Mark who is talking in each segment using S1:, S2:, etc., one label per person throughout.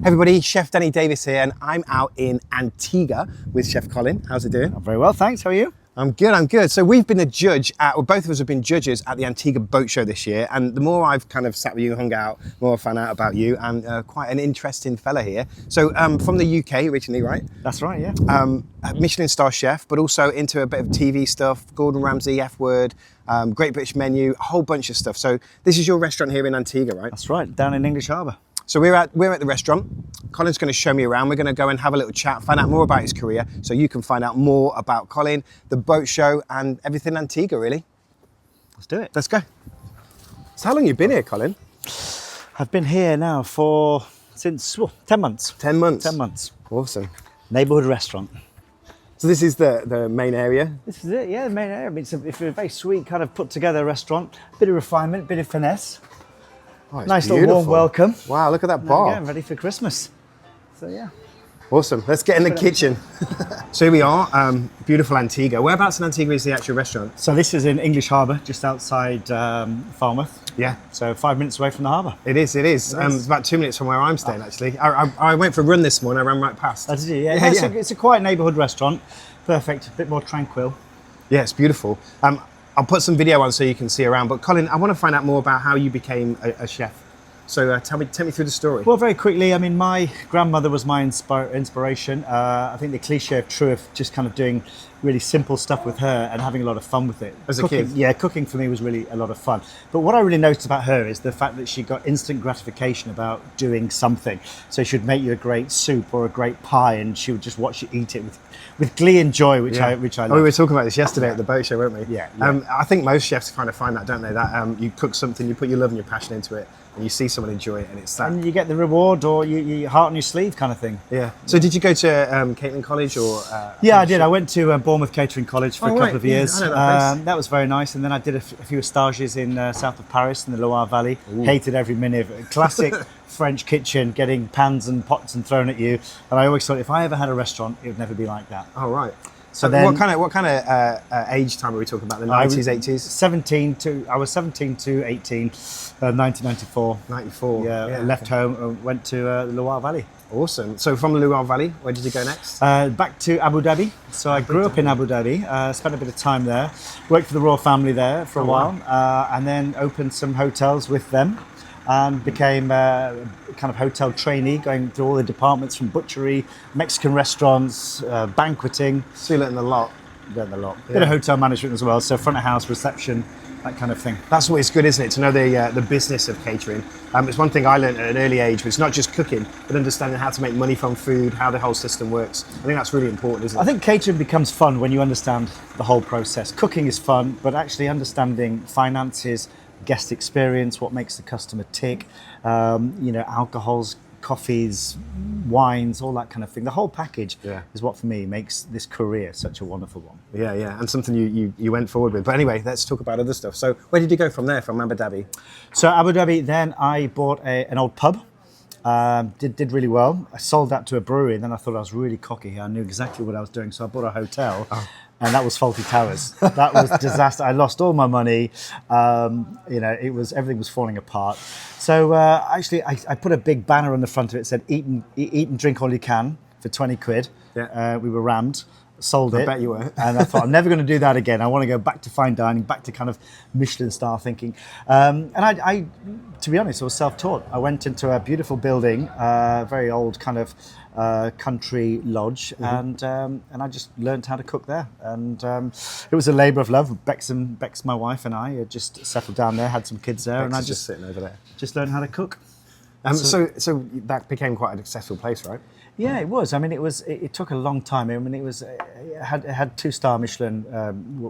S1: Hey everybody, Chef Danny Davis here, and I'm out in Antigua with Chef Colin. How's it doing?
S2: I'm very well, thanks. How are you?
S1: I'm good. So we've been a judge at, well, both of us have been judges at the Antigua Boat Show this year, and the more I've kind of sat with you and hung out, the more I found out about you, and quite an interesting fella here. So from the UK originally, right?
S2: That's right, yeah.
S1: Michelin star chef, but also into a bit of TV stuff, Gordon Ramsay, F Word, Great British Menu, a whole bunch of stuff. So this is your restaurant here in Antigua, right?
S2: That's right, down in English Harbour.
S1: So we're at the restaurant. Colin's going to show me around. We're going to go and have a little chat, find out more about his career, so you can find out more about Colin, the boat show, and everything Antigua, really.
S2: Let's do it.
S1: Let's go. So how long have you been here, Colin?
S2: I've been here now since 10 months.
S1: 10 months?
S2: 10 months.
S1: Awesome.
S2: Neighbourhood restaurant.
S1: So this is the main area?
S2: This is it, yeah, the main area. I mean, it's a very sweet, kind of put together restaurant. Bit of refinement, bit of finesse.
S1: Oh, it's
S2: nice
S1: beautiful.
S2: little warm welcome.
S1: Wow, look at that bar.
S2: Again, ready for Christmas. So yeah.
S1: Awesome. Let's get in the kitchen. So here we are, beautiful Antigua. Whereabouts in Antigua is the actual restaurant?
S2: So this is in English Harbour, just outside Falmouth.
S1: Yeah.
S2: So 5 minutes away from the harbour.
S1: It is. It's about 2 minutes from where I'm staying, actually. I went for a run this morning, I ran right past.
S2: Did you? Yeah. It's a quiet neighbourhood restaurant. Perfect, a bit more tranquil.
S1: Yeah, it's beautiful. I'll put some video on so you can see around, but Colin, I want to find out more about how you became a chef. So take me through the story.
S2: Well, very quickly, I mean, my grandmother was my inspiration. I think the cliche of true of just kind of doing really simple stuff with her and having a lot of fun with it.
S1: As a kid?
S2: Yeah, cooking for me was really a lot of fun. But what I really noticed about her is the fact that she got instant gratification about doing something. So she would make you a great soup or a great pie, and she would just watch you eat it with glee and joy, which I love.
S1: We were talking about this yesterday at the boat show, weren't we?
S2: Yeah.
S1: I think most chefs kind of find that, don't they? That you cook something, you put your love and your passion into it, and you see someone enjoy it, and it's that.
S2: And you get the reward, or your heart on your sleeve kind of thing.
S1: Yeah. So did you go to Caitlin College or?
S2: Yeah, I did. I went to Bournemouth Catering College for a couple of years.
S1: Yeah, I know that place.
S2: That was very nice. And then I did a few stages in south of Paris in the Loire Valley. Ooh. Hated every minute of it. Classic French kitchen, getting pans and pots and thrown at you. And I always thought if I ever had a restaurant, it would never be like that.
S1: Oh, right.
S2: So
S1: then,
S2: then,
S1: what kind of age time are we talking about? The 90s, 80s?
S2: I was 17 to 18, 1994.
S1: 94.
S2: Yeah, left home, went to the Loire Valley.
S1: Awesome. So from the Loire Valley, where did you go next?
S2: Back to Abu Dhabi. So I grew up in Abu Dhabi, spent a bit of time there, worked for the royal family there for a while, and then opened some hotels with them. And became a kind of hotel trainee, going through all the departments from butchery, Mexican restaurants, banqueting.
S1: So you learned a lot.
S2: Bit of hotel management as well, so front of house, reception, that kind of thing.
S1: That's what it's good, isn't it? To know the business of catering. It's one thing I learned at an early age, but it's not just cooking, but understanding how to make money from food, how the whole system works. I think that's really important, isn't it?
S2: I think catering becomes fun when you understand the whole process. Cooking is fun, but actually understanding finances, guest experience, what makes the customer tick, alcohols, coffees, wines, all that kind of thing. The whole package is what for me makes this career such a wonderful one. Yeah,
S1: and something you went forward with. But anyway, let's talk about other stuff. So where did you go from there, from Abu Dhabi?
S2: So Abu Dhabi, then I bought an old pub. Did really well. I sold that to a brewery, and then I thought I was really cocky. I knew exactly what I was doing, so I bought a hotel. And that was Faulty Towers. That was disaster. I lost all my money. Everything was falling apart. So actually, I put a big banner on the front of it that said, eat and drink all you can for 20 quid. Yeah. We were rammed. Sold it.
S1: I bet you were.
S2: And I thought, I'm never going to do that again. I want to go back to fine dining, back to kind of Michelin star thinking. And I, to be honest, I was self-taught. I went into a beautiful building, very old kind of country lodge, and I just learned how to cook there. And it was a labour of love. Bex, my wife, and I had just settled down there, had some kids there, and I just
S1: sitting over there.
S2: Just learned how to cook.
S1: So that became quite a successful place, right?
S2: Yeah, it was. I mean, it took a long time. I mean, it had 2-star Michelin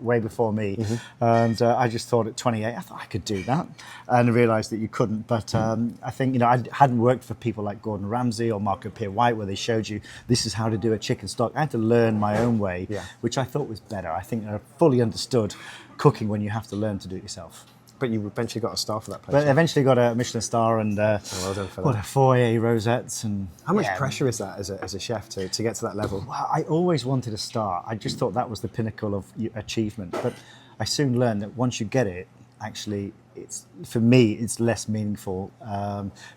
S2: way before me, and I just thought at 28, I thought I could do that, and I realised that you couldn't. But I think I hadn't worked for people like Gordon Ramsay or Marco Pierre White, where they showed you this is how to do a chicken stock. I had to learn my own way, which I thought was better. I think I fully understood cooking when you have to learn to do it yourself.
S1: But you eventually got a star for that place.
S2: But eventually got a Michelin star and
S1: well done for that.
S2: 4 rosettes. And
S1: how much pressure is that as a chef to get to that level?
S2: Well, I always wanted a star. I just thought that was the pinnacle of achievement. But I soon learned that once you get it, actually, for me, it's less meaningful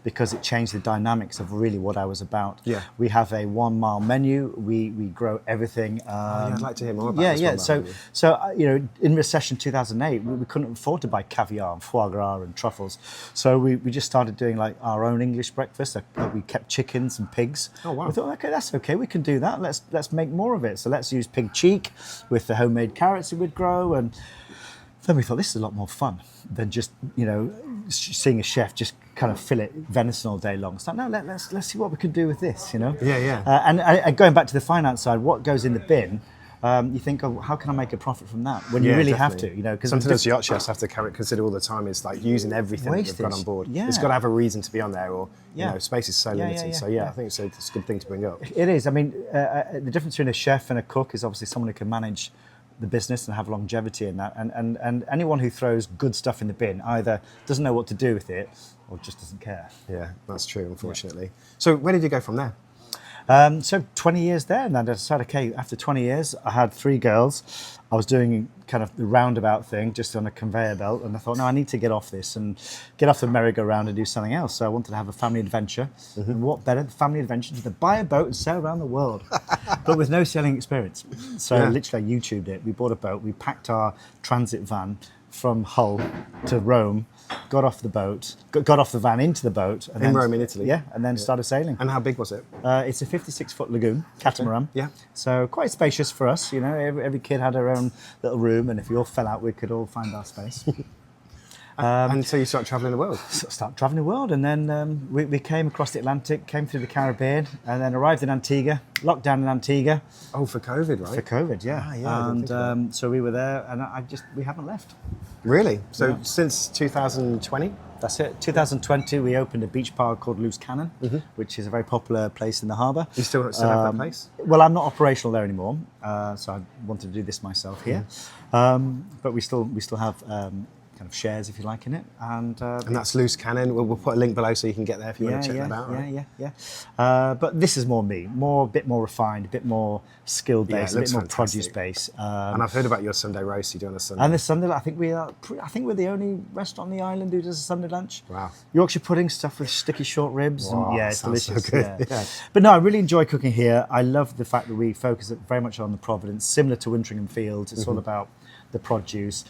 S2: because it changed the dynamics of really what I was about.
S1: Yeah.
S2: We have a 1 mile menu. We grow everything.
S1: I'd like to hear more about this.
S2: Yeah.
S1: 1 mile menu.
S2: So in recession 2008, we couldn't afford to buy caviar and foie gras and truffles. So we just started doing like our own English breakfast. We kept chickens and pigs.
S1: Oh wow.
S2: We thought, okay, that's okay. We can do that. Let's make more of it. So let's use pig cheek with the homemade carrots that we'd grow. And then we thought this is a lot more fun than just seeing a chef just kind of fillet venison all day long. So no, let's see what we can do with this.
S1: Yeah.
S2: And going back to the finance side, what goes in the bin? You think, oh, how can I make a profit from that? When you really
S1: definitely.
S2: have to, because
S1: something else yacht chefs have to consider all the time is like using everything that they've got on board.
S2: Yeah.
S1: It's got to have a reason to be on there, or
S2: Yeah.
S1: space is so limited.
S2: yeah,
S1: So
S2: yeah.
S1: I think it's a good thing to bring up.
S2: It is. I mean, the difference between a chef and a cook is obviously someone who can manage the business and have longevity in that. And anyone who throws good stuff in the bin either doesn't know what to do with it or just doesn't care.
S1: Yeah, that's true, unfortunately. So where did you go from there?
S2: So 20 years there, and then I decided, okay, after 20 years, I had 3 girls. I was doing kind of the roundabout thing, just on a conveyor belt, and I thought, no, I need to get off this and get off the merry-go-round and do something else. So I wanted to have a family adventure. And what better family adventure than to buy a boat and sail around the world, but with no sailing experience. So literally, I YouTubed it. We bought a boat. We packed our transit van from Hull to Rome, got off the boat, got off the van into the boat. And
S1: In Rome, in Italy?
S2: Yeah, and then started sailing.
S1: And how big was it?
S2: It's a 56-foot lagoon, catamaran.
S1: Yeah.
S2: So quite spacious for us. Every kid had their own little room, and if we all fell out, we could all find our space.
S1: And so you started traveling the world?
S2: Start traveling the world, and then we came across the Atlantic, came through the Caribbean, and then arrived in Antigua, locked down in Antigua.
S1: Oh, for COVID, right?
S2: For COVID, yeah.
S1: I didn't think of
S2: And so we were there, and we haven't left.
S1: Really? So since 2020?
S2: That's it. 2020, we opened a beach park called Loose Cannon, which is a very popular place in the harbour.
S1: You still have that place?
S2: Well, I'm not operational there anymore, so I wanted to do this myself here. But we still have kind of shares, if you like, in it. And
S1: that's Loose Cannon. We'll put a link below so you can get there if you want to check that out. Right?
S2: Yeah. But this is more me, a bit more refined, a bit more skill-based, a bit more produce-based.
S1: And I've heard about your Sunday roast you do on a Sunday.
S2: And the Sunday, I think we're the only restaurant on the island who does a Sunday lunch.
S1: Wow.
S2: Yorkshire pudding stuffed with sticky short ribs.
S1: Wow,
S2: and it's
S1: sounds
S2: delicious.
S1: so good. Yeah.
S2: But no, I really enjoy cooking here. I love the fact that we focus very much on the provenance, similar to Winteringham Fields. It's all about the produce.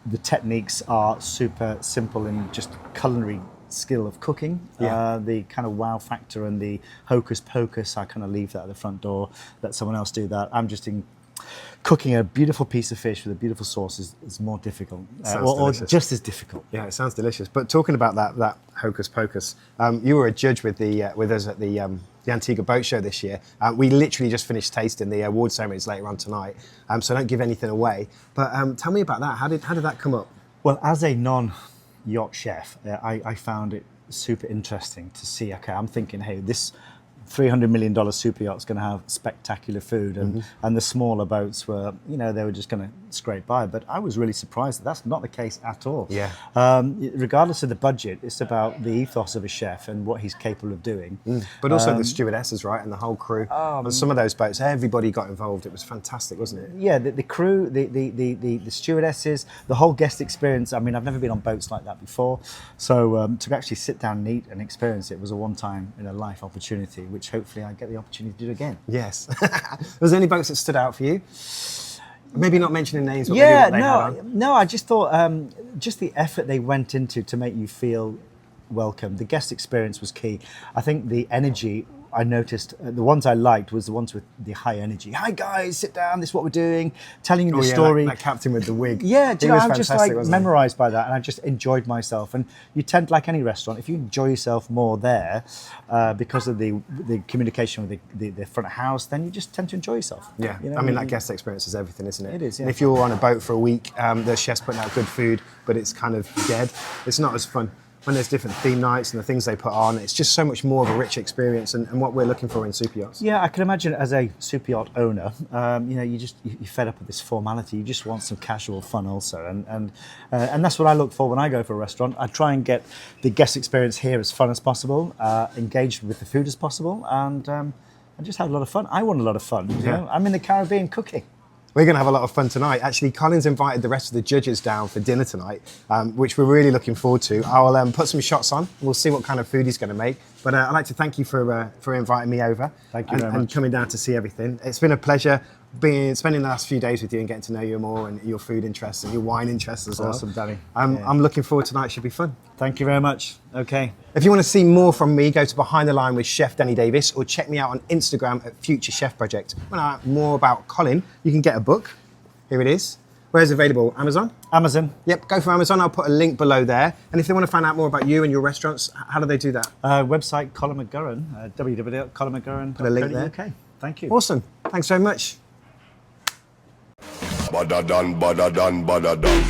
S2: The techniques are super simple in just culinary skill of cooking. The kind of wow factor and the hocus pocus, I kind of leave that at the front door, let someone else do that. I'm just cooking a beautiful piece of fish with a beautiful sauce is more difficult, or just as difficult.
S1: Yeah, it sounds delicious. But talking about that hocus pocus, you were a judge with us at the Antigua Boat Show this year. We literally just finished tasting the award ceremonies later on tonight, so don't give anything away. But tell me about that. How did that come up?
S2: Well, as a non-yacht chef, I found it super interesting to see. Okay, I'm thinking, hey, this $300 million super yacht's going to have spectacular food, and the smaller boats were, they were just going to scrape by. But I was really surprised that's not the case at all.
S1: Yeah.
S2: Regardless of the budget, it's about the ethos of a chef and what he's capable of doing.
S1: But also the stewardesses, right, and the whole crew. On some of those boats, everybody got involved. It was fantastic, wasn't it?
S2: Yeah, the crew, the stewardesses, the whole guest experience. I mean, I've never been on boats like that before. So to actually sit down and eat and experience it was a one-time in a life opportunity, which hopefully I get the opportunity to do again.
S1: Yes. Was there any boats that stood out for you? Maybe not mentioning names, but maybe what they had on.
S2: No, I just thought just the effort they went into to make you feel welcome. The guest experience was key. I think the energy I noticed, the ones I liked was the ones with the high energy. Hi guys, sit down, this is what we're doing, telling you the story.
S1: That captain with the wig.
S2: Yeah, do you know, I'm just like
S1: wasn't
S2: memorised by that, and I just enjoyed myself. And you tend, like any restaurant, if you enjoy yourself more there because of the communication with the front of house, then you just tend to enjoy yourself.
S1: Yeah, I mean, that guest experience is everything, isn't it?
S2: It is, yeah.
S1: And if you're on a boat for a week, the chef's putting out good food, but it's kind of dead, it's not as fun. When there's different theme nights and the things they put on, it's just so much more of a rich experience and what we're looking for in super yachts.
S2: Yeah, I can imagine as a super yacht owner, you're fed up with this formality. You just want some casual fun also, and that's what I look for when I go for a restaurant. I try and get the guest experience here as fun as possible, engaged with the food as possible, and just have a lot of fun. I want a lot of fun. You know? I'm in the Caribbean cooking.
S1: We're going to have a lot of fun tonight. Actually, Colin's invited the rest of the judges down for dinner tonight, which we're really looking forward to. I'll put some shots on. We'll see what kind of food he's going to make. But I'd like to thank you for inviting me over.
S2: Thank you very much.
S1: And coming down to see everything. It's been a pleasure spending the last few days with you and getting to know you more and your food interests and your wine interests as well.
S2: Awesome, Danny.
S1: I'm looking forward tonight. It should be fun.
S2: Thank you very much. Okay.
S1: If you want to see more from me, go to Behind the Line with Chef Danny Davis or check me out on Instagram at Future Chef Project. When I want more about Colin, you can get a book. Here it is. Where's it available? Amazon?
S2: Amazon.
S1: Yep, go for Amazon. I'll put a link below there. And if they want to find out more about you and your restaurants, how do they do that?
S2: Website Colin McGurran, www.colinmcgurran.co.uk.
S1: Put a link there.
S2: Thank you.
S1: Awesome. Thanks very much.
S3: Bada done, bada done, bada done.